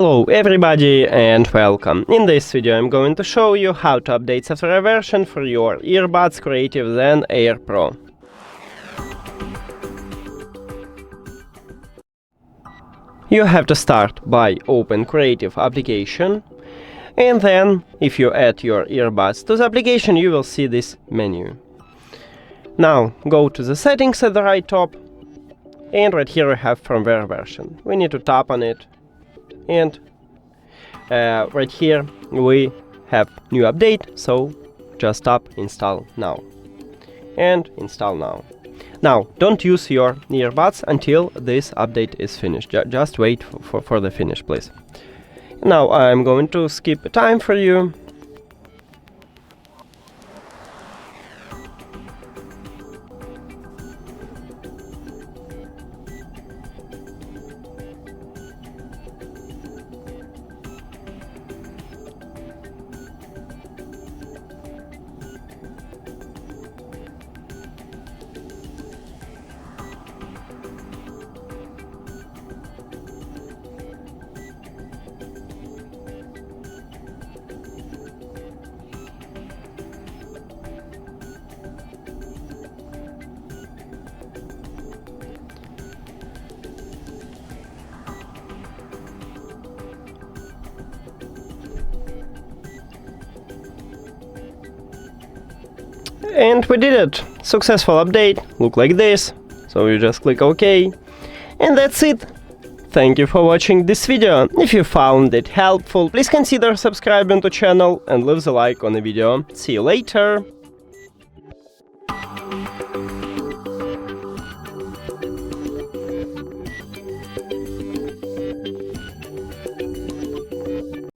Hello everybody and welcome. In this video I'm going to show you how to update software version for your Earbuds Creative Zen Air Pro. You have to start by open Creative application, and then if you add your earbuds to the application you will see this menu. Now go to the settings at the right top, and right here we have firmware version. We need to tap on it. And right here we have new update, so just tap install now and install now. Now don't use your earbuds until this update is finished. Just wait for the finish, please. Now I'm going to skip a time for you. And we did it! Successful update, look like this. So you just click OK. And that's it! Thank you for watching this video. If you found it helpful, please consider subscribing to channel and leave the like on the video. See you later!